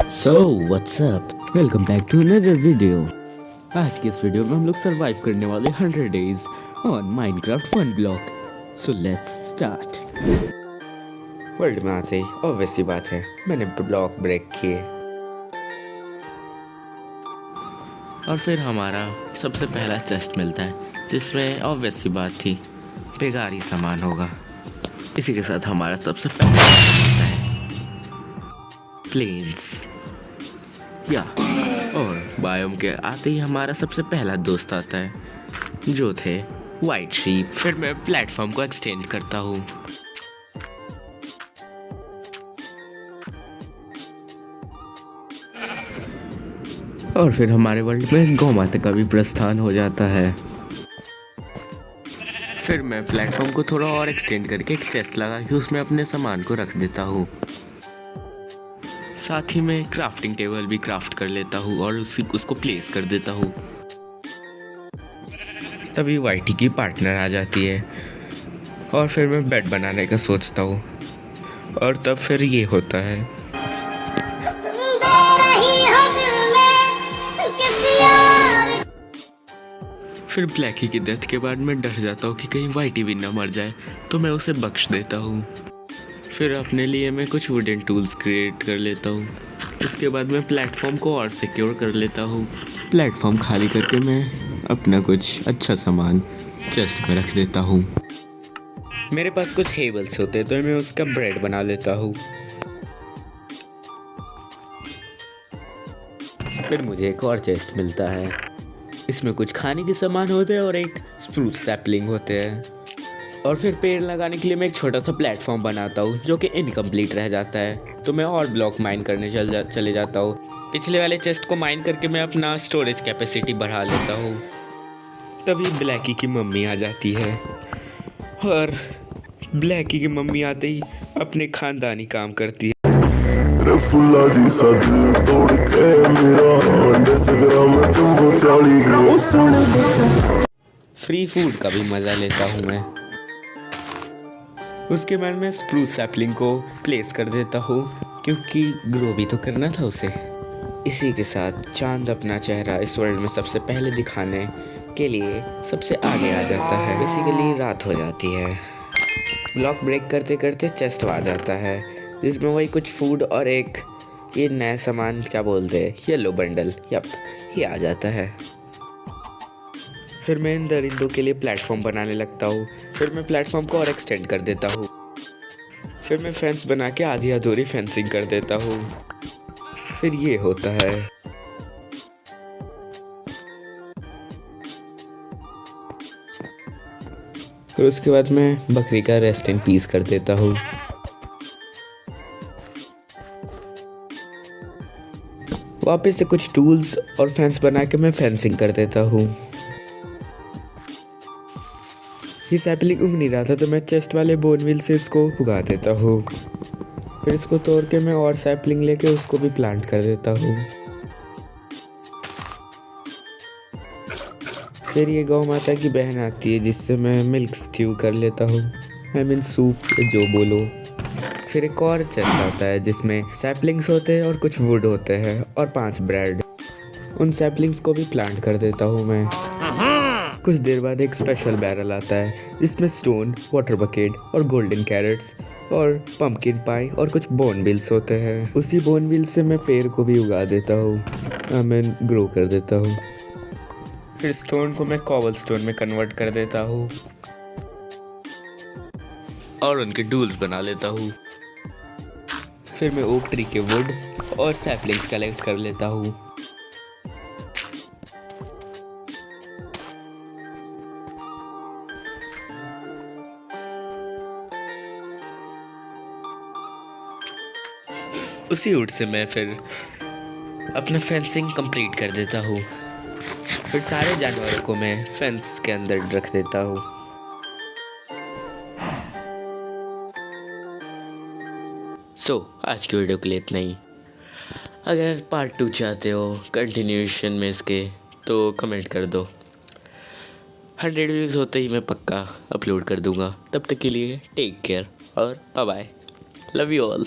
So what's up, welcome back to another video. आज के इस वीडियो में हम लोग सरवाइव करने वाले 100 days on Minecraft fun block. So let's start. World में आते ही ऑब्वियस सी बात है मैंने ब्लॉक ब्रेक किए और फिर हमारा सबसे पहला चेस्ट मिलता है जिसमें ऑब्वियस सी बात थी बेकार ही सामान होगा। इसी के साथ हमारा सबसे पहला मिलता है प्लेन्स या और बायोम के आते ही हमारा सबसे पहला दोस्त आता है जो थे वाइट शीप। फिर मैं प्लेटफॉर्म को एक्सटेंड करता हूँ और फिर हमारे वर्ल्ड में गौ माता का भी प्रस्थान हो जाता है। फिर मैं प्लेटफॉर्म को थोड़ा और एक्सटेंड करके एक चेस्ट लगा के उसमें अपने सामान को रख देता हूँ। साथ ही मैं क्राफ्टिंग टेबल भी क्राफ्ट कर लेता हूँ और उसको प्लेस कर देता हूँ। तभी वाइटी की पार्टनर आ जाती है और फिर मैं बेड बनाने का सोचता हूँ और तब फिर ये होता है। फिर ब्लैकी की डेथ के बाद मैं डर जाता हूँ कि कहीं वाइटी भी ना मर जाए, तो मैं उसे बख्श देता हूँ। फिर अपने लिए मैं कुछ वुडन टूल्स क्रिएट कर लेता हूँ। इसके बाद मैं प्लेटफॉर्म को और सिक्योर कर लेता हूँ। प्लेटफॉर्म खाली करके मैं अपना कुछ अच्छा सामान चेस्ट में रख देता हूँ। मेरे पास कुछ हेबल्स होते तो मैं उसका ब्रेड बना लेता हूँ। फिर मुझे एक और चेस्ट मिलता है, इसमें कुछ खाने के सामान होते हैं और एक स्प्रूस सैपलिंग होते हैं। और फिर पेड़ लगाने के लिए मैं एक छोटा सा प्लेटफॉर्म बनाता हूँ जो कि इनकम्प्लीट रह जाता है, तो मैं और ब्लॉक माइन करने चले जाता हूँ। पिछले वाले चेस्ट को माइन करके मैं अपना स्टोरेज कैपेसिटी बढ़ा लेता हूँ। तभी ब्लैकी की मम्मी आ जाती है और ब्लैकी की मम्मी आते ही अपने खानदानी काम करती है। फ्री फूड का भी मज़ा लेता हूँ मैं। उसके बाद मैं स्प्रूस सैपलिंग को प्लेस कर देता हूँ क्योंकि ग्रो भी तो करना था उसे। इसी के साथ चांद अपना चेहरा इस वर्ल्ड में सबसे पहले दिखाने के लिए सबसे आगे आ जाता है। बेसिकली रात हो जाती है। ब्लॉक ब्रेक करते करते चेस्ट आ जाता है जिसमें वही कुछ फूड और एक ये नया सामान क्या बोलते हैं येलो बंडल, यप, ये आ जाता है। फिर मैं इन दरिंदों के लिए प्लेटफॉर्म बनाने लगता हूँ। फिर मैं प्लेटफॉर्म को और एक्सटेंड कर देता हूँ। फिर मैं फेंस बना के आधी अधूरी फेंसिंग कर देता हूँ। फिर ये होता है। फिर उसके बाद मैं बकरी का रेस्ट इन पीस कर देता हूँ। वापस से कुछ टूल्स और फेंस बना के मैं फेंसिंग कर देता हूँ। ये सैपलिंग उग नहीं रहा था तो मैं चेस्ट वाले बोनविल से इसको उगा देता हूँ। फिर इसको तोड़ के मैं और सैपलिंग लेके उसको भी प्लांट कर देता हूँ। फिर ये गौ माता की बहन आती है जिससे मैं मिल्क स्ट्यू कर लेता हूँ, आई मीन सूप जो बोलो। फिर एक और चेस्ट आता है जिसमें सैपलिंग्स होते हैं और कुछ वुड होते हैं और 5 ब्रेड। उन सैपलिंग्स को भी प्लांट कर देता हूँ मैं। कुछ देर बाद एक स्पेशल बैरल आता है जिसमें स्टोन, वाटर बकेट और गोल्डन कैरेट्स और पम्पकिन पाई और कुछ बोनबिल्स होते हैं। उसी बोनबिल से मैं पेड़ को भी उगा देता हूँ, मैं ग्रो कर देता हूँ। फिर स्टोन को मैं कॉबल स्टोन में कन्वर्ट कर देता हूँ और उनके टूल्स बना लेता हूँ। फिर मैं ओक ट्री के वुड और सैपलिंग्स कलेक्ट कर लेता हूँ। उसी वुड से मैं फिर अपना फेंसिंग कंप्लीट कर देता हूँ। फिर सारे जानवरों को मैं फेंस के अंदर रख देता हूँ। आज की वीडियो के लिए इतना ही। अगर पार्ट 2 चाहते हो कंटिन्यूएशन में इसके तो कमेंट कर दो। 100 व्यूज़ होते ही मैं पक्का अपलोड कर दूंगा। तब तक के लिए टेक केयर और bye bye, love you all.